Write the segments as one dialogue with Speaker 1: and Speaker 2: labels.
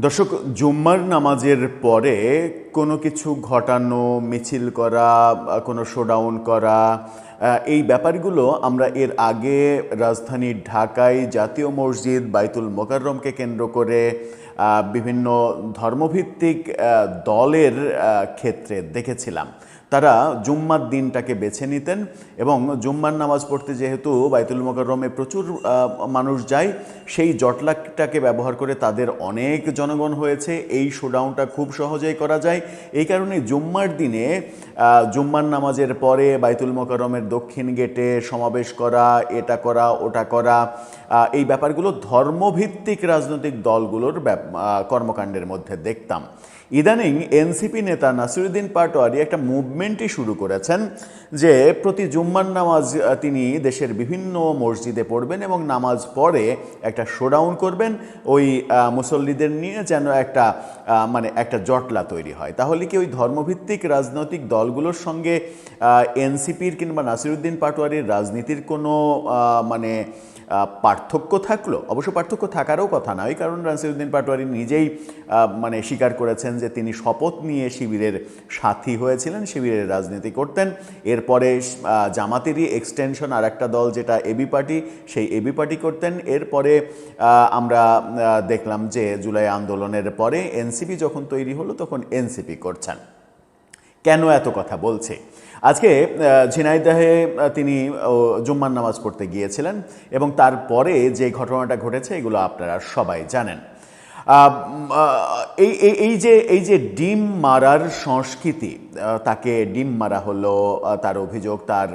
Speaker 1: দর্শক, জুম্মার নামাজের পরে কোনো কিছু ঘটানো, মিছিল করা, কোনো শোডাউন করা, এই ব্যাপারগুলো আমরা এর আগে রাজধানীর ঢাকায় জাতীয় মসজিদ বাইতুল মোকাররমকে কেন্দ্র করে বিভিন্ন ধর্মভিত্তিক দলের ক্ষেত্রে দেখেছিলাম। তারা জুম্মার দিনটাকে বেছে নিতেন এবং জুম্মার নামাজ পড়তে যেহেতু বাইতুল মোকাররমে প্রচুর মানুষ যায়, সেই জটলাটাকে ব্যবহার করে তাদের অনেক জনগণ হয়েছে। এই শোডাউনটা খুব সহজেই করা যায়। এই কারণে জুম্মার দিনে জুম্মার নামাজের পরে বাইতুল মোকাররমের দক্ষিণ গেটে সমাবেশ করা, এটা করা ওটা করা, এই ব্যাপারগুলো ধর্মভিত্তিক রাজনৈতিক দলগুলোর কর্মকাণ্ডের মধ্যে দেখতাম। ইদানিং এনসিপি নেতা নাসিরুদ্দিন পাটোয়ারি একটা মুভমেন্টই শুরু করেছেন যে প্রতি জুম্মার নামাজ তিনি দেশের বিভিন্ন মসজিদে পড়বেন এবং নামাজ পড়ে একটা শোডাউন করবেন ওই মুসল্লিদের নিয়ে, যেন একটা জটলা তৈরি হয়। তাহলে কি ওই ধর্মভিত্তিক রাজনৈতিক দলগুলোর সঙ্গে এনসিপির কিংবা নাসিরুদ্দিন পাটোয়ারির রাজনীতির কোনো পার্থক্য থাকলো? অবশ্য পার্থক্য থাকারও কথা নয়, কারণ নাসিরুদ্দিন পাটোয়ারি নিজেই স্বীকার করেছেন যে তিনি শপথ নিয়ে শিবিরের সাথী হয়েছিলেন, শিবিরের রাজনীতি করতেন। এরপরে জামাতেরই এক্সটেনশন আর একটা দল যেটা এবি পার্টি, সেই এবি পার্টি করতেন। এরপরে আমরা দেখলাম যে জুলাই আন্দোলনের পরে এনসিপি যখন তৈরি হলো তখন এনসিপি করছেন। কেন এত কথা বলছে? আজকে ঝিনাইদহে তিনি জুম্মার নামাজ পড়তে গিয়েছিলেন এবং তারপরে যে ঘটনাটা ঘটেছে এগুলো আপনারা সবাই জানেন। এই যে ডিম মারার সংস্কৃতি, তাকে ডিম মারা হলো, তার অভিযোগ তার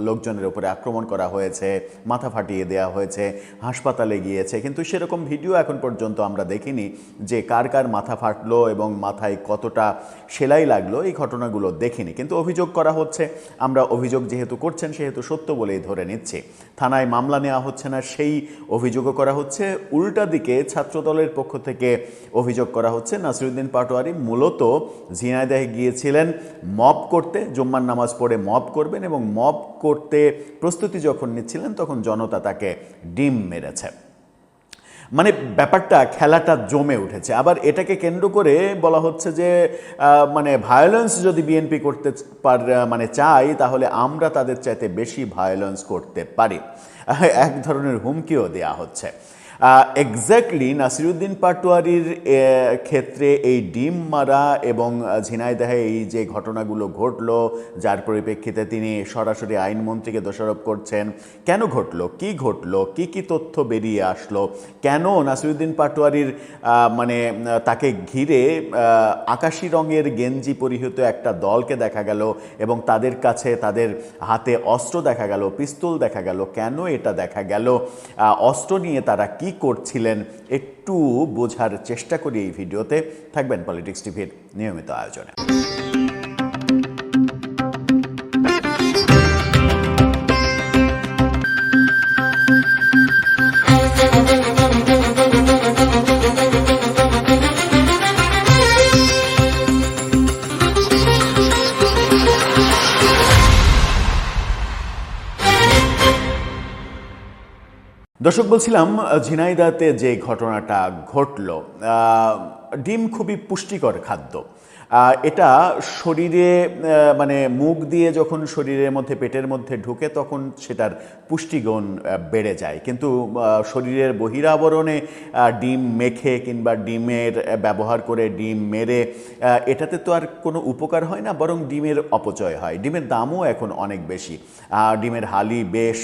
Speaker 1: লোকজনের উপরে আক্রমণ করা হয়েছে, মাথা ফাটিয়ে দেওয়া হয়েছে, হাসপাতালে গিয়েছে, কিন্তু সেরকম ভিডিও এখন পর্যন্ত আমরা দেখিনি যে কার কার মাথা ফাটলো এবং মাথায় কতটা সেলাই লাগলো, এই ঘটনাগুলো দেখিনি। কিন্তু অভিযোগ করা হচ্ছে, আমরা অভিযোগ যেহেতু করছেন সেহেতু সত্য বলেই ধরে নিচ্ছি। থানায় মামলা নেওয়া হচ্ছে না, সেই অভিযোগও করা হচ্ছে। উল্টা দিকে ছাত্রদলের পক্ষ থেকে অভিযোগ করা হচ্ছে নাসিরুদ্দিন পাটোয়ারি মূলত ঝিনাইদহে গিয়েছিলেন মব করতে, জুম্মার নামাজ পড়ে মব করবেন এবং মব করতে প্রস্তুতি যখন নিচ্ছিলেন তখন জনতা তাকে ডিম মেরেছে। ব্যাপারটা, খেলাটা জমে উঠেছে। আবার এটাকে কেন্দ্র করে বলা হচ্ছে যে ভায়োলেন্স যদি বিএনপি করতে চাই তাহলে আমরা তাদের চাইতে বেশি ভায়োলেন্স করতে পারি, এক ধরনের হুমকিও দেয়া হচ্ছে। এক্স্যাক্টলি নাসিরুদ্দিন পাটোয়ারির ক্ষেত্রে এই ডিম মারা এবং ঝিনাইদহে এই যে ঘটনাগুলো ঘটলো, যার পরিপ্রেক্ষিতে তিনি সরাসরি আইনমন্ত্রীকে দোষারোপ করছেন, কেন ঘটলো, কি কি তথ্য বেরিয়ে আসলো, কেন নাসিরুদ্দিন পাটোয়ারির তাকে ঘিরে আকাশি রঙের গেঞ্জি পরিহিত একটা দলকে দেখা গেল এবং তাদের কাছে তাদের হাতে অস্ত্র দেখা গেল, পিস্তল দেখা গেল, কেন এটা দেখা গেল, অস্ত্র নিয়ে তারা কি করছিলেন, একটু বোঝার চেষ্টা করি এই ভিডিওতে। থাকবেন পলিটিক্স টিভির নিয়মিত আয়োজনে। দর্শক, বলছিলাম ঝিনাইদহতে যে ঘটনাটা ঘটল, ডিম খুবই পুষ্টিকর খাদ্য। এটা শরীরে মুখ দিয়ে যখন শরীরের মধ্যে, পেটের মধ্যে ঢুকে তখন সেটার পুষ্টিগুণ বেড়ে যায়, কিন্তু শরীরের বহিরাবরণে ডিম মেখে কিংবা ডিমের ব্যবহার করে ডিম মেরে এটাতে তো আর কোনো উপকার হয় না, বরং ডিমের অপচয় হয়। ডিমের দামও এখন অনেক বেশি, ডিমের হালি বেশ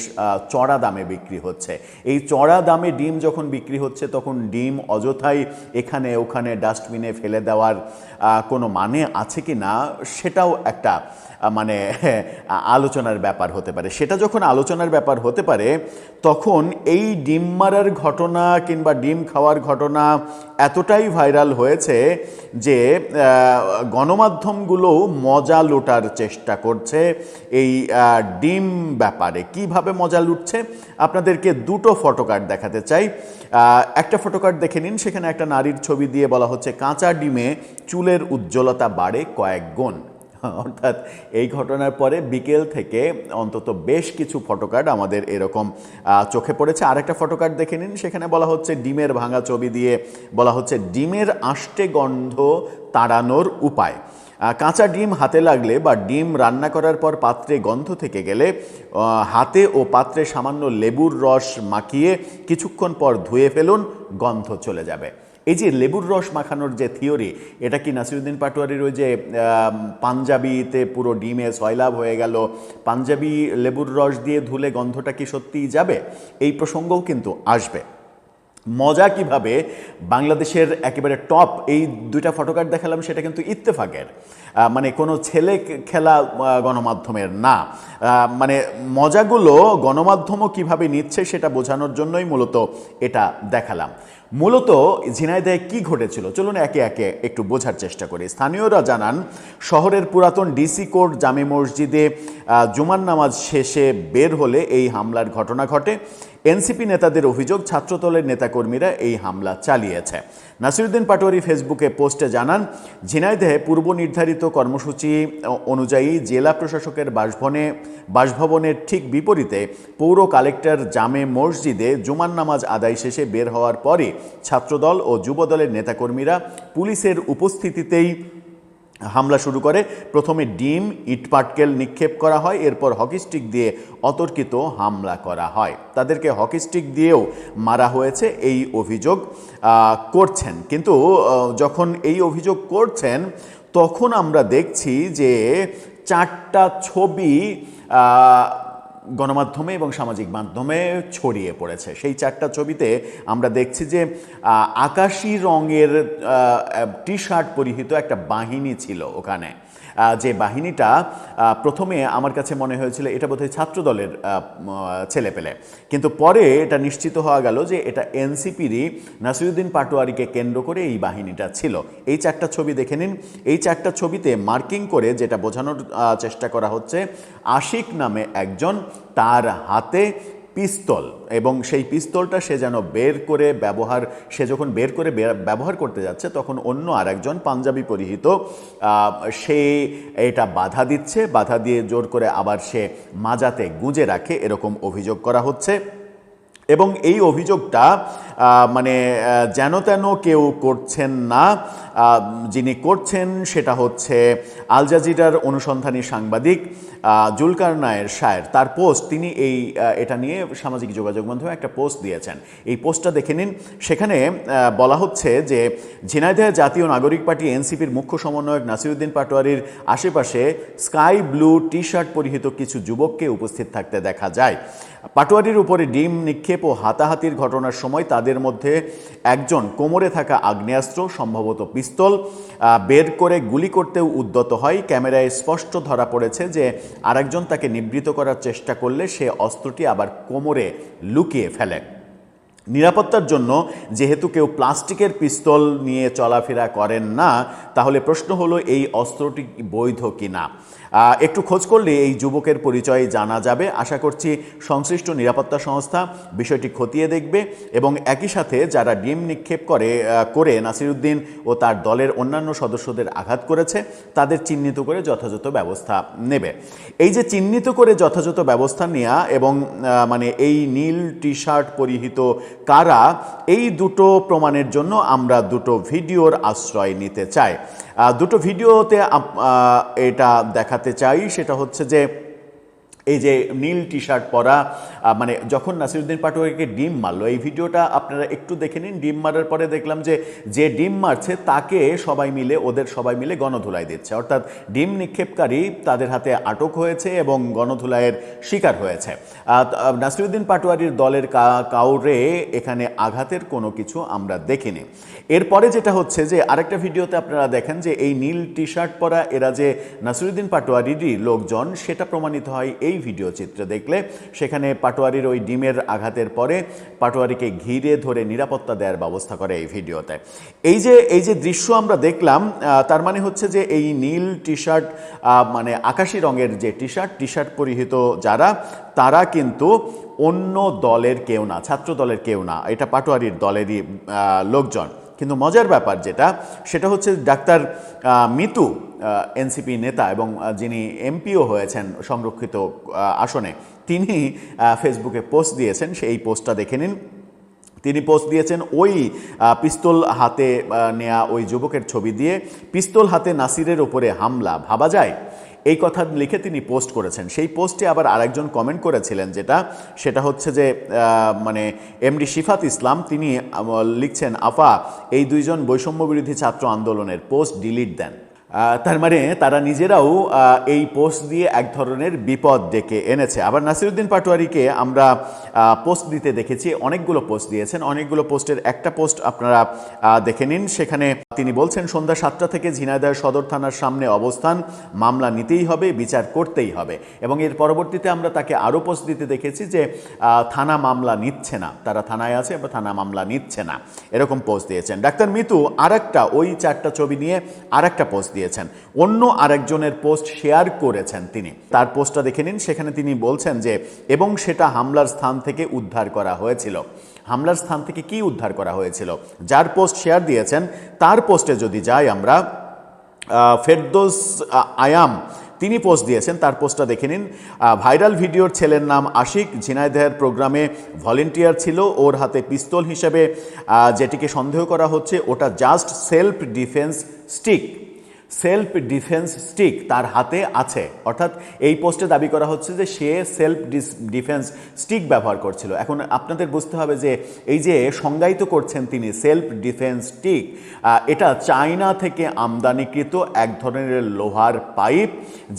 Speaker 1: চড়া দামে বিক্রি হচ্ছে। এই চড়া দামে ডিম যখন বিক্রি হচ্ছে তখন ডিম অযথাই এখানে ওখানে ডাস্টবিনে ফেলে দেওয়ার কোনো মানে আছে কি না, সেটাও একটা আলোচনার ব্যাপার হতে পারে। সেটা যখন আলোচনার ব্যাপার হতে পারে তখন এই ডিম মারার ঘটনা কিংবা ডিম খাওয়ার ঘটনা এতটাই ভাইরাল হয়েছে যে গণমাধ্যমগুলো মজা লুটার চেষ্টা করছে এই ডিম ব্যাপারে। কিভাবে মজা লুটছে আপনাদেরকে দুটো ফটোকার্ড দেখাতে চাই। একটা ফটোকার্ড দেখে নিন, সেখানে একটা নারীর ছবি দিয়ে বলা হচ্ছে কাঁচা ডিমে চুলের উজ্জ্বলতা বাড়ে কয়েক গুণ। অর্থাৎ এই ঘটনার পরে বিকেল থেকে অন্তত বেশ কিছু ফটোকার্ড আমাদের এরকম চোখে পড়েছে। আরেকটা ফটোকার্ড দেখে নিন, সেখানে বলা হচ্ছে ডিমের ভাঙা ছবি দিয়ে বলা হচ্ছে ডিমের আষ্টে গন্ধ তাড়ানোর উপায়। কাঁচা ডিম হাতে লাগলে বা ডিম রান্না করার পর পাত্রে গন্ধ থেকে গেলে হাতে ও পাত্রে সামান্য লেবুর রস মাখিয়ে কিছুক্ষণ পর ধুয়ে ফেলুন, গন্ধ চলে যাবে। এই যে লেবুর রস মাখানোর যে থিওরি, এটা কি নাসিরুদ্দিন পাটোয়ারির ওই যে পাঞ্জাবিতে পুরো ডিমে সয়লাভ হয়ে গেল, পাঞ্জাবি লেবুর রস দিয়ে ধুলে গন্ধটা কি সত্যিই যাবে? এই প্রসঙ্গও কিন্তু আসবে। মজা কিভাবে বাংলাদেশের একেবারে টপ এই দুইটা ফটোকার্ড দেখালাম, সেটা কিন্তু ইত্তেফাকের, মানে কোনো ছেলে খেলা গণমাধ্যমের না। মানে মজাগুলো গণমাধ্যমও কিভাবে নিচ্ছে সেটা বোঝানোর জন্যই মূলত এটা দেখালাম। মূলত ঝিনাইদহে কি ঘটেছিল চলুন একে একে একটু বোঝার চেষ্টা করি। স্থানীয়রা জানান, শহরের পুরাতন ডিসি কোর্ট জামে মসজিদে জুমার নামাজ শেষে বের হলে এই হামলার ঘটনা ঘটে। এনসিপি নেতাদের অভিযোগ, ছাত্রদলের নেতাকর্মীরা এই হামলা চালিয়েছে। নাসিরুদ্দিন পাটোয়ারি ফেসবুকে পোস্টে জানান, ঝিনাইদহে পূর্ব নির্ধারিত কর্মসূচি অনুযায়ী জেলা প্রশাসকের বাসভবনের ঠিক বিপরীতে পৌর কালেক্টর জামে মসজিদে জুমার নামাজ আদায় শেষে বের হওয়ার পরে ছাত্রদল ও যুবদলের নেতাকর্মীরা পুলিশের উপস্থিতিতেই হামলা শুরু করে। প্রথমে ডিম, ইটপাটকেল নিক্ষেপ করা হয়, এরপর হকিস্টিক দিয়ে অতর্কিত হামলা করা হয়। তাদেরকে হকিস্টিক দিয়েও মারা হয়েছে এই অভিযোগ করছেন। কিন্তু যখন এই অভিযোগ করছেন তখন আমরা দেখছি যে 4টা ছবি গণমাধ্যমে এবং সামাজিক মাধ্যমে ছড়িয়ে পড়েছে। সেই 4টা ছবিতে আমরা দেখছি যে আকাশি রঙের টি শার্ট পরিহিত একটা বাহিনী ছিল ওখানে। যে বাহিনীটা প্রথমে আমার কাছে মনে হয়েছিল এটা বোধহয় ছাত্রদলের ছেলেপেলে, কিন্তু পরে এটা নিশ্চিত হওয়া গেল যে এটা এনসিপিরই নাসিরুদ্দিন পাটোয়ারিকে কেন্দ্র করে এই বাহিনীটা ছিল। এই 4টা ছবি দেখে নিন। এই 4টা ছবিতে মার্কিং করে যেটা বোঝানোর চেষ্টা করা হচ্ছে, আশিক নামে একজন, তার হাতে পিস্তল, এবং সেই পিস্তলটা সে যখন বের করে ব্যবহার করতে যাচ্ছে তখন অন্য আরেকজন পাঞ্জাবি পরিহিত সে এটা বাধা দিচ্ছে, বাধা দিয়ে জোর করে আবার সে মাজাতে গুঁজে রাখে, এরকম অভিযোগ করা হচ্ছে। এবং এই অভিযোগটা মানে যেন তেন কেউ করছেন না। যিনি করছেন সেটা হচ্ছে আল জাজিরার অনুসন্ধানী সাংবাদিক জুলকারনায়ের শায়ের। তার পোস্ট, তিনি এটা নিয়ে সামাজিক যোগাযোগ মাধ্যমে একটা পোস্ট দিয়েছেন। এই পোস্টটা দেখে নিন। সেখানে বলা হচ্ছে যে ঝিনাইদহ জাতীয় নাগরিক পার্টি এনসিপির মুখ্য সমন্বয়ক নাসিরুদ্দিন পাটোয়ারির আশেপাশে স্কাই ব্লু টি শার্ট পরিহিত কিছু যুবককে উপস্থিত থাকতে দেখা যায়। পাটোয়ারির উপরে ডিম নিক্ষেপ ও হাতাহাতির ঘটনার সময় তাদের মধ্যে একজন কোমরে থাকা আগ্নেয়াস্ত্র, সম্ভবত পিস্তল, বের করে গুলি করতেও উদ্যত হয়। ক্যামেরায় স্পষ্ট ধরা পড়েছে যে আরেকজন তাকে নিবৃত করার চেষ্টা করলে সে অস্ত্রটি আবার কোমরে লুকিয়ে ফেলে। নিরাপত্তার জন্য যেহেতু কেউ প্লাস্টিকের পিস্তল নিয়ে চলাফেরা করেন না, তাহলে প্রশ্ন হলো এই অস্ত্রটি বৈধ কিনা। একটু খোঁজ করলে এই যুবকের পরিচয় জানা যাবে। আশা করছি সংশ্লিষ্ট নিরাপত্তা সংস্থা বিষয়টি খতিয়ে দেখবে এবং একই সাথে যারা ডিম নিক্ষেপ করে নাসিরুদ্দিন ও তার দলের অন্যান্য সদস্যদের আঘাত করেছে তাদের চিহ্নিত করে যথাযথ ব্যবস্থা নেবে। এই যে চিহ্নিত করে যথাযথ ব্যবস্থা নেওয়া এবং মানে এই নীল টি শার্ট পরিহিত কারা, এই দুটো প্রমাণের জন্য আমরা দুটো ভিডিওর আশ্রয় নিতে চাই। দুটো ভিডিওতে এটা দেখাতে চাই। সেটা হচ্ছে যে এই যে নীল টি শার্ট পরা, মানে যখন নাসিরুদ্দিন পাটোয়ারিকে ডিম মারলো, এই ভিডিওটা আপনারা একটু দেখে নিন। ডিম মারার পরে দেখলাম যে ডিম মারছে তাকে ওদের সবাই মিলে গণধুলাই দিচ্ছে, অর্থাৎ ডিম নিক্ষেপকারী তাদের হাতে আটক হয়েছে এবং গণধুলাইয়ের শিকার হয়েছে। নাসিরুদ্দিন পাটোয়ারির দলের কাউরে এখানে আঘাতের কোনো কিছু আমরা দেখিনি। এরপরে যেটা হচ্ছে যে আরেকটা ভিডিওতে আপনারা দেখেন যে এই নীল টি শার্ট পরা এরা যে নাসিরুদ্দিন পাটোয়ারিরই লোকজন, সেটা প্রমাণিত হয় এই ভিডিও চিত্রে দেখলে। সেখানে পাটোয়ারির ওই ডিমের আঘাতের পরে পাটোয়ারিকে ঘিরে ধরে নিরাপত্তা দেওয়ার ব্যবস্থা করে এই ভিডিওতে। এই যে দৃশ্য আমরা দেখলাম, তার মানে হচ্ছে যে এই নীল টি শার্ট, মানে আকাশি রঙের যে টি শার্ট পরিহিত যারা, তারা কিন্তু অন্য দলের কেউ না, ছাত্র দলের কেউ না, এটা পাটোয়ারির দলেরই লোকজন। কিন্তু মজার ব্যাপার যেটা, সেটা হচ্ছে ডাক্তার মিতু, এনসিপি নেতা এবং যিনি এমপিও হয়েছেন সংরক্ষিত আসনে, তিনি ফেসবুকে পোস্ট দিয়েছেন। সেই পোস্টটা দেখে নিন। তিনি পোস্ট দিয়েছেন ওই পিস্তল হাতে নেয়া ওই যুবকের ছবি দিয়ে, পিস্তল হাতে নাসিরের ওপরে হামলা ভাবা যায়, এই কথা লিখে তিনি পোস্ট করেছেন। সেই পোস্টে আবার আরেকজন কমেন্ট করেছিলেন, সেটা হচ্ছে যে মানে এমডি শিফাত ইসলাম, তিনি লিখছেন, আফা এই দুইজন বৈষম্য বিরোধী ছাত্র আন্দোলনের পোস্ট ডিলিট দেন। তার মানে তারা নিজেরাও এই পোস্ট দিয়ে এক ধরনের বিপদ ডেকে এনেছে। আবার নাসিরউদ্দিন পাটোয়ারিকে আমরা পোস্ট দিতে দেখেছি, অনেকগুলো পোস্ট দিয়েছেন। অনেকগুলো পোস্টের একটা পোস্ট আপনারা দেখে নিন। সেখানে তিনি বলছেন, সন্ধ্যা 7টা থেকে ঝিনাইদহ সদর থানার সামনে অবস্থান, মামলা নিতেই হবে, বিচার করতেই হবে। এবং এর পরবর্তীতে আমরা তাকে আরও পোস্ট দিতে দেখেছি যে থানা মামলা নিচ্ছে না, তারা থানায় আছে বা থানা মামলা নিচ্ছে না, এরকম পোস্ট দিয়েছেন। ডাক্তার মিতু আরেকটা ওই 4টা ছবি নিয়ে আরেকটা পোস্ট দিয়েছেন, অন্য আরেকজনের পোস্ট শেয়ার করেছেন তিনি। তার পোস্টটা দেখে নিন। সেখানে তিনি বলছেন যে, এবং সেটা হামলার স্থান থেকে উদ্ধার করা হয়েছিল। হামলার স্থান থেকে কি উদ্ধার করা হয়েছিল? যার পোস্ট শেয়ার দিয়েছেন তার পোস্টে যদি যাই আমরা, ফেরদৌস আয়াম, তিনি পোস্ট দিয়েছেন, তার পোস্টটা দেখে নিন। ভাইরাল ভিডিওর ছেলের নাম আশিক, ঝিনাইদহের প্রোগ্রামে ভলেন্টিয়ার ছিল, ওর হাতে পিস্তল হিসেবে যেটিকে সন্দেহ করা হচ্ছে ওটা just self defence stick. Self defence stick তার হাতে আছে, অর্থাৎ এই পোস্টে দাবি করা হচ্ছে যে সে সেলফ ডিফেন্স স্টিক ব্যবহার করছিল। এখন আপনাদের বুঝতে হবে যে এই যে সংজ্ঞায়িত করছেন তিনি সেলফ ডিফেন্স স্টিক, এটা চায়না থেকে আমদানিকৃত এক ধরনের লোহার পাইপ,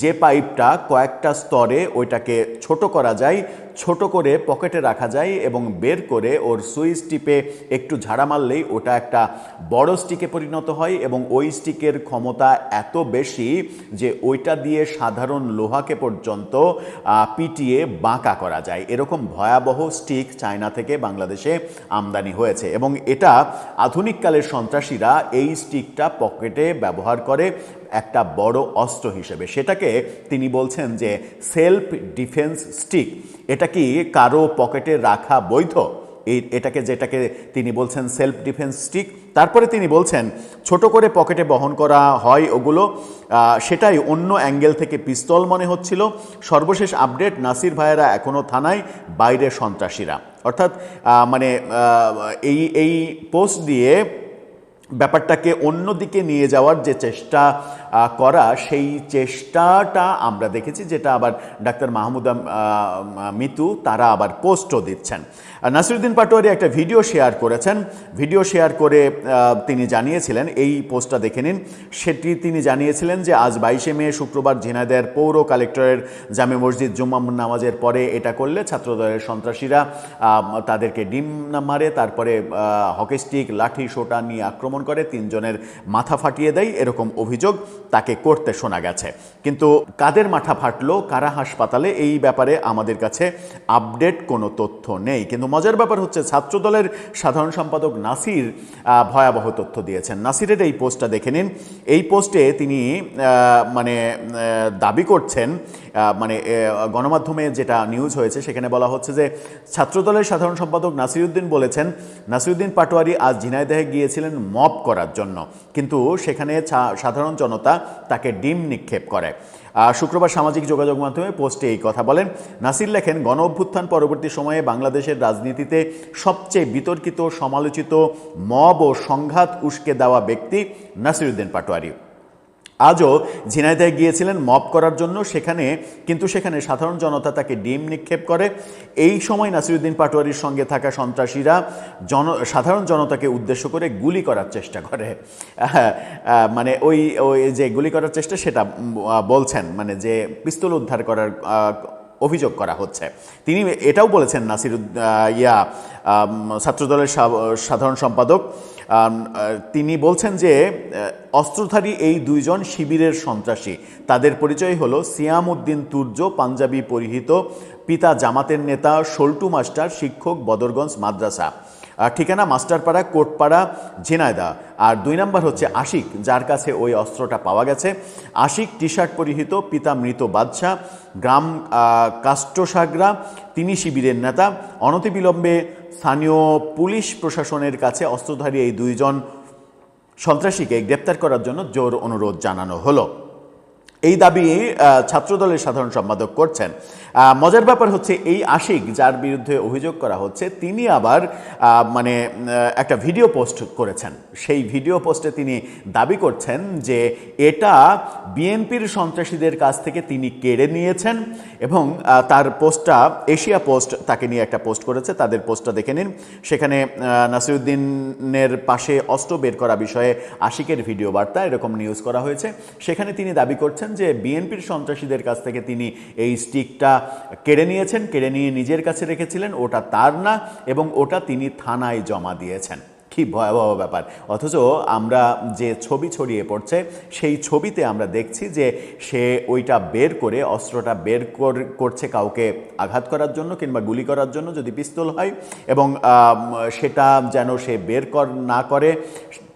Speaker 1: যে পাইপটা কয়েকটা স্তরে ওইটাকে ছোট করা যায়, ছোট করে পকেটে রাখা যায় এবং বের করে ওর সুইচ টিপে একটু ঝাড়া মারলেই ওটা একটা বড় স্টিকে পরিণত হয় এবং ওই স্টিকের ক্ষমতা এত বেশি যে ওইটা দিয়ে সাধারণ লোহাকে পর্যন্ত পিটিয়ে বাঁকা করা যায়। এরকম ভয়াবহ স্টিক চায়না থেকে বাংলাদেশে আমদানি হয়েছে এবং এটা আধুনিককালের সন্ত্রাসীরা এই স্টিকটা পকেটে ব্যবহার করে একটা বড় অস্ত্র হিসেবে। সেটাকে তিনি বলছেন যে সেলফ ডিফেন্স স্টিক। এটা কি কারো পকেটে রাখা বৈধ? যেটাকে তিনি বলছেন সেলফ ডিফেন্স স্টিক। তারপরে তিনি বলছেন ছোট করে পকেটে বহন করা হয় ওগুলো, সেটাই অন্য অ্যাঙ্গেল থেকে পিস্তল মনে হচ্ছিল। সর্বশেষ আপডেট, নাসির ভাইয়েরা এখনও থানায়, বাইরে সন্ত্রাসীরা। অর্থাৎ মানে এই পোস্ট দিয়ে ব্যাপারটাকে অন্যদিকে নিয়ে যাওয়ার যে চেষ্টা করা, সেই চেষ্টাটা আমরা দেখেছি, যেটা আবার ডাক্তার মাহমুদা মিতু তারা আবার পোস্টও দিচ্ছেন। নাসিরউদ্দিন পাটোয়ারি একটা ভিডিও শেয়ার করেছেন। ভিডিও শেয়ার করে তিনি জানিয়েছিলেন, এই পোস্টটা দেখে নিন, সেটি তিনি জানিয়েছিলেন যে আজ 22শে মে শুক্রবার ঝিনাইদহের পৌর কালেক্টরের জামে মসজিদ জুম্মা নামাজের পরে এটা করলে ছাত্রদলের সন্ত্রাসীরা তাদেরকে ডিম মারে, তারপরে হকি স্টিক, লাঠি, সোটা নিয়ে আক্রমণ করে, 3 জনের মাথা ফাটিয়ে দেয়, এরকম অভিযোগ তাকে করতে শোনা গেছে। কিন্তু কাদের মাথা ফাটলো, কারা হাসপাতালে, এই ব্যাপারে আমাদের কাছে আপডেট কোনো তথ্য নেই। কিন্তু মজার ব্যাপার হচ্ছে ছাত্রদলের সাধারণ সম্পাদক নাসির ভয়াবহ তথ্য দিয়েছেন। নাসিরের এই পোস্টটা দেখে নিন। এই পোস্টে তিনি মানে দাবি করছেন, মানে গণমাধ্যমে যেটা নিউজ হয়েছে সেখানে বলা হচ্ছে যে ছাত্রদলের সাধারণ সম্পাদক নাসিরউদ্দিন বলেছেন, নাসিরউদ্দিন পাটোয়ারি আজ ঝিনাইদহে গিয়েছিলেন মব করার জন্য, কিন্তু সেখানে সাধারণ জনতা তাকে ডিম নিক্ষেপ করে। শুক্রবার সামাজিক যোগাযোগ মাধ্যমে পোস্টে এই কথা বলেন। নাসির লেখেন, গণ অভ্যুত্থান পরবর্তী সময়ে বাংলাদেশের রাজনীতিতে সবচেয়ে বিতর্কিত, সমালোচিত, মব ও সংঘাত উস্কে দেওয়া ব্যক্তি নাসিরউদ্দিন পাটোয়ারি। আজও ঝিনাইদহে গিয়েছিলেন মব করার জন্য, কিন্তু সেখানে সাধারণ জনতা তাকে ডিম নিক্ষেপ করে। এই সময় নাসিরউদ্দিন পাটোয়ারির সঙ্গে থাকা সন্ত্রাসীরা সাধারণ জনতাকে উদ্দেশ্য করে গুলি করার চেষ্টা করে। মানে ওই যে গুলি করার চেষ্টা সেটা বলছেন, মানে যে পিস্তল উদ্ধার করার অভিযোগ করা হচ্ছে। তিনি এটাও বলেছেন, ছাত্রদলের সাধারণ সম্পাদক তিনি বলছেন যে অস্ত্রধারী এই 2 জন শিবিরের সন্ত্রাসী। তাদের পরিচয় হলো সিয়াম উদ্দিন তুর্য, পাঞ্জাবি পরিহিত, পিতা জামাতের নেতা, সল্টু মাস্টার, শিক্ষক, বদরগঞ্জ মাদ্রাসা, ঠিকানা মাস্টারপাড়া, কোটপাড়া, ঝিনাইদহ। আর 2 নম্বর হচ্ছে আশিক, যার কাছে ওই অস্ত্রটা পাওয়া গেছে। আশিক টি শার্ট পরিহিত, পিতা মৃত বাদশাহ, গ্রাম কাষ্টসাগরা, তিনি শিবিরের নেতা। অনতিবিলম্বে স্থানীয় পুলিশ প্রশাসনের কাছে অস্ত্রধারী এই 2 জন সন্ত্রাসীকে গ্রেপ্তার করার জন্য জোর অনুরোধ জানানো হলো। এই দাবি ছাত্রদলের সাধারণ সম্পাদক করছেন। মজার ব্যাপার হচ্ছে এই আশিক যার বিরুদ্ধে অভিযোগ করা হচ্ছে তিনি আবার মানে একটা ভিডিও পোস্ট করেছেন। সেই ভিডিও পোস্টে তিনি দাবি করছেন যে এটা বিএনপির সন্ত্রাসীদের কাছ থেকে তিনি কেড়ে নিয়েছেন এবং তার পোস্টটা এশিয়া পোস্ট তাকে নিয়ে একটা পোস্ট করেছে, তাদের পোস্টটা দেখে নিন। সেখানে নাসিরুদ্দিনের পাশে অস্ত্র বের করা বিষয়ে আশিকের ভিডিও বার্তা এরকম নিউজ করা হয়েছে। সেখানে তিনি দাবি করছেন যে বিএনপির সন্ত্রাসীদের কাছ থেকে তিনি এই স্টিকটা কেড়ে নিয়েছেন, কেড়ে নিয়ে নিজের কাছে রেখেছিলেন, ওটা তার না এবং ওটা তিনি থানায় জমা দিয়েছেন। কি ভয়াবহ ব্যাপার! অথচ আমরা যে ছবি ছড়িয়ে পড়ছে সেই ছবিতে আমরা দেখছি যে সে ওইটা বের করে অস্ত্রটা বের করছে কাউকে আঘাত করার জন্য কিংবা গুলি করার জন্য যদি পিস্তল হয়, এবং সেটা যেন সে বের না করে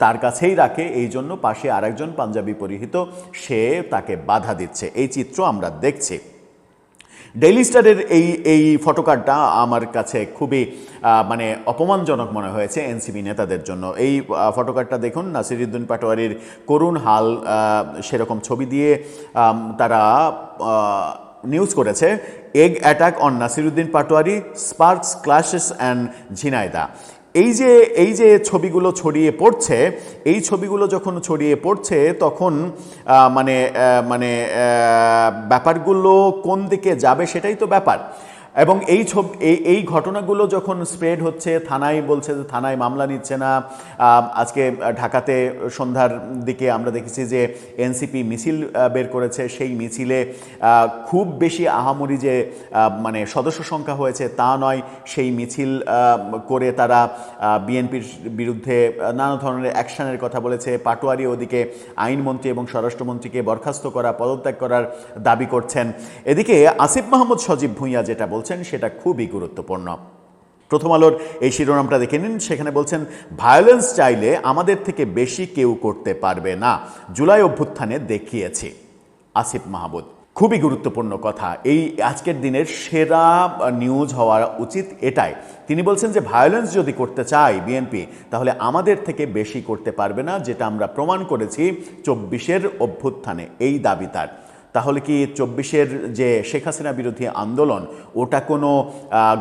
Speaker 1: তার কাছেই রাখে, এই জন্য পাশে আরেকজন পাঞ্জাবি পরিহিত সে তাকে বাধা দিচ্ছে। এই চিত্র আমরা দেখছি। ডেইলি স্টারের এই ফটোকার্ডটা আমার কাছে খুবই মানে অপমানজনক মনে হয়েছে এনসিপি নেতাদের জন্য। এই ফটোকার্ডটা দেখুন, নাসিরুদ্দিন পাটোয়ারির করুণ হাল সেরকম ছবি দিয়ে তারা নিউজ করেছে। Egg attack on Nasiruddin Patwari sparks clashes and Jhenaidah. এই যে ছবিগুলো ছড়িয়ে পড়ছে, এই ছবিগুলো যখন ছড়িয়ে পড়ছে তখন মানে ব্যাপারগুলো কোন দিকে যাবে সেটাই তো ব্যাপার। এবং এই ঘটনাগুলো যখন স্প্রেড হচ্ছে, থানায় বলছে যে থানায় মামলা নিচ্ছে না। আজকে ঢাকাতে সন্ধ্যার দিকে আমরা দেখেছি যে এনসিপি মিছিল বের করেছে, সেই মিছিলে খুব বেশি আহামরি যে মানে সদস্য সংখ্যা হয়েছে তা নয়, সেই মিছিল করে তারা বিএনপির বিরুদ্ধে নানা ধরনের অ্যাকশনের কথা বলেছে। পাটোয়ারি ওদিকে আইনমন্ত্রী এবং স্বরাষ্ট্রমন্ত্রীকে বরখাস্ত করা, পদত্যাগ করার দাবি করছেন। এদিকে আসিফ মাহমুদ সজীব ভুঁইয়া যেটা বলছেন সেটা খুবই গুরুত্বপূর্ণ। প্রথম আলোর এই শিরোনামটা দেখে নিন। সেখানে বলছেন, ভায়োলেন্স চাইলে আমাদের থেকে বেশি কেউ করতে পারবে না, জুলাই অভ্যুত্থানে দেখিয়েছি। আসিফ মাহমুদ, খুবই গুরুত্বপূর্ণ কথা। এই আজকের দিনের সেরা নিউজ হওয়া উচিত এটাই। তিনি বলছেন যে ভায়োলেন্স যদি করতে চায় বিএনপি তাহলে আমাদের থেকে বেশি করতে পারবে না, যেটা আমরা প্রমাণ করেছি 24-এর অভ্যুত্থানে। এই দাবি তার। তাহলে কি 24-এর যে শেখ হাসিনা বিরোধী আন্দোলন ওটা কোনো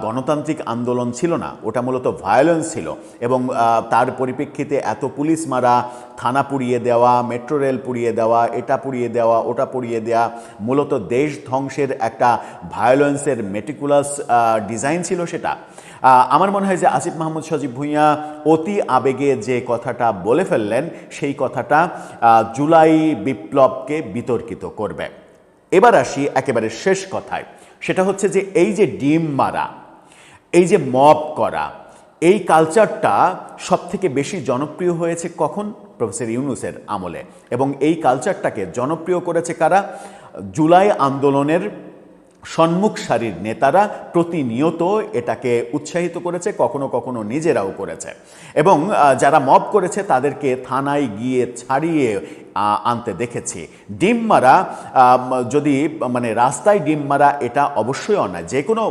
Speaker 1: গণতান্ত্রিক আন্দোলন ছিল না, ওটা মূলত ভায়োলেন্স ছিল। এবং তার পরিপ্রেক্ষিতে এত পুলিশ মারা, থানা পুড়িয়ে দেওয়া, মেট্রো রেল পুড়িয়ে দেওয়া, এটা পুড়িয়ে দেওয়া, ওটা পুড়িয়ে দেওয়া, মূলত দেশ ধ্বংসের একটা ভায়োলেন্সের মেটিকুলাস ডিজাইন ছিল সেটা। আমার মনে হয় যে আসিফ মাহমুদ সজীব ভুঁইয়া অতি আবেগে যে কথাটা বলে ফেললেন সেই কথাটা জুলাই বিপ্লবকে বিতর্কিত করবে। এবার আসি একেবারে শেষ কথায়, সেটা হচ্ছে যে এই যে ডিম মারা, এই যে মব করা, এই কালচারটা সবথেকে বেশি জনপ্রিয় হয়েছে কখন? প্রফেসর ইউনূসের আমলে। এবং এই কালচারটাকে জনপ্রিয় করেছে কারা? জুলাই আন্দোলনের সম্মুখ সারির নেতারা প্রতিনিয়ত এটাকে উৎসাহিত করেছে, কখনো কখনো নিজেরাও করেছে। এবং যারা মব করেছে তাদেরকে থানায় গিয়ে ছাড়িয়ে আনতে দেখেছি। ডিম মারা, যদি মানে রাস্তায় ডিম মারা এটা অবশ্যই অন্যায়, যে কোনো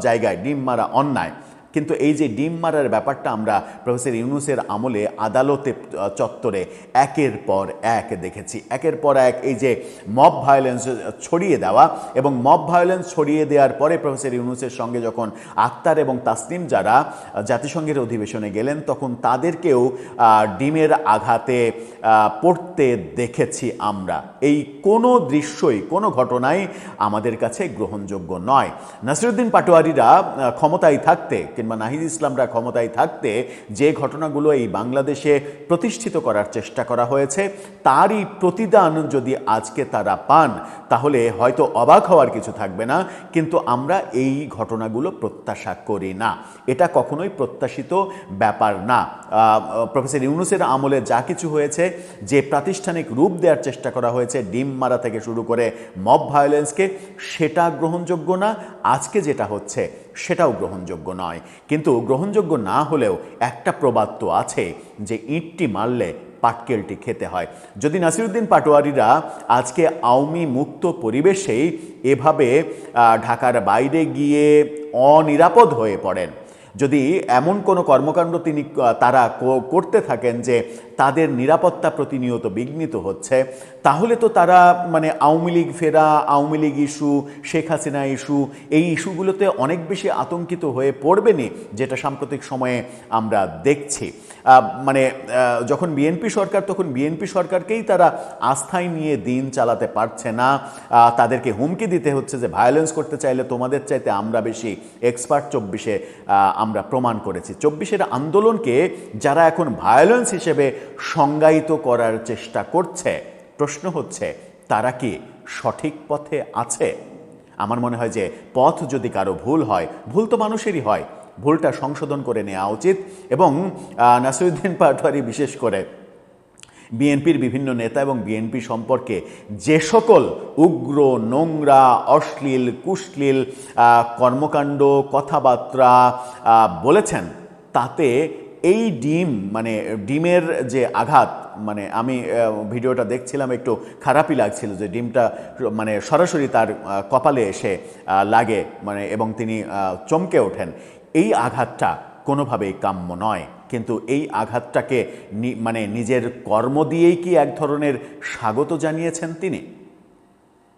Speaker 1: জায়গায় ডিম মারা অন্যায়, কিন্তু এই যে ডিম মারার ব্যাপারটা আমরা প্রফেসর ইউনূসের আমলে আদালতে চত্বরে একের পর এক দেখেছি। একের পর এক এই যে মব ভায়োলেন্স ছড়িয়ে দেওয়া, এবং মব ভায়োলেন্স ছড়িয়ে দেওয়ার পরে প্রফেসর ইউনূসের সঙ্গে যখন আক্তার এবং তাসনিম যারা জাতিসংঘের অধিবেশনে গেলেন তখন তাদেরকেও ডিমের আঘাতে পড়তে দেখেছি আমরা। এই কোনো দৃশ্যই, কোনো ঘটনাই আমাদের কাছে গ্রহণযোগ্য নয়। নাসিরুদ্দিন পাটোয়ারিরা ক্ষমতায় থাকতে কিংবা নাহিদ ইসলামরা ক্ষমতায় থাকতে যে ঘটনাগুলো এই বাংলাদেশে প্রতিষ্ঠিত করার চেষ্টা করা হয়েছে তারই প্রতিদান যদি আজকে তারা পান তাহলে হয়তো অবাক হওয়ার কিছু থাকবে না, কিন্তু আমরা এই ঘটনাগুলো প্রত্যাশা করি না। এটা কখনোই প্রত্যাশিত ব্যাপার না। প্রফেসর ইউনূসের আমলে যা কিছু হয়েছে, যে প্রাতিষ্ঠানিক রূপ দেওয়ার চেষ্টা করা হয়েছে ডিম মারা থেকে শুরু করে মব ভায়োলেন্সকে, সেটা গ্রহণযোগ্য না। আজকে যেটা হচ্ছে সেটাও গ্রহণযোগ্য নয়। কিন্তু গ্রহণযোগ্য না হলেও একটা প্রবাদ তো আছে যে ইঁটটি মারলে পাটকেলটি খেতে হয়। যদি নাসিরুদ্দিন পাটোয়ারিরা আজকে আওয়ামী মুক্ত পরিবেশেই এভাবে ঢাকার বাইরে গিয়ে অনিরাপদ হয়ে পড়েন, যদি এমন কোনো কর্মকাণ্ড তারা করতে থাকেন যে তাদের নিরাপত্তা প্রতিনিয়ত বিঘ্নিত হচ্ছে, তাহলে তো তারা মানে আওয়ামী লীগ ফেরা, আওয়ামী লীগ ইস্যু, শেখ হাসিনা ইস্যু, এই ইস্যুগুলোতে অনেক বেশি আতঙ্কিত হয়ে পড়বেনই, যেটা সাম্প্রতিক সময়ে আমরা দেখছি। যখন বিএনপি সরকার, তখন বিএনপি সরকারকেই তারা আস্থায় নিয়ে দিন চালাতে পারছে না। তাদেরকে হুমকি দিতে হচ্ছে যে ভায়োলেন্স করতে চাইলে তোমাদের চাইতে আমরা বেশি এক্সপার্ট। 24-এ আমরা প্রমাণ করেছি। 24-এর আন্দোলনকে যারা এখন ভায়োলেন্স হিসেবে সংজ্ঞায়িত করার চেষ্টা করছে, প্রশ্ন হচ্ছে তারা কি সঠিক পথে আছে? আমার মনে হয় যে পথ যদি কারো ভুল হয়, ভুল তো মানুষেরই হয়, ভুলটা সংশোধন করে নেওয়া উচিত। এবং নাসিরউদ্দিন পাটোয়ারি বিশেষ করে বিএনপির বিভিন্ন নেতা এবং বিএনপি সম্পর্কে যে সকল উগ্র, নোংরা, অশ্লীল, কুশ্লীল কর্মকাণ্ড, কথাবার্তা বলেছেন, তাতে এই ডিমের যে আঘাত, আমি ভিডিওটা দেখছিলাম, একটু খারাপই লাগছিল যে ডিমটা সরাসরি তার কপালে এসে লাগে এবং তিনি চমকে ওঠেন। এই আঘাতটা কোনোভাবেই কাম্য নয়, কিন্তু এই আঘাতটাকে নিজের কর্ম দিয়েই কি এক ধরনের স্বাগত জানিয়েছেন তিনি?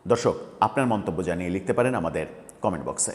Speaker 1: দর্শক, আপনার মন্তব্য জানিয়ে লিখতে পারেন আমাদের কমেন্ট বক্সে।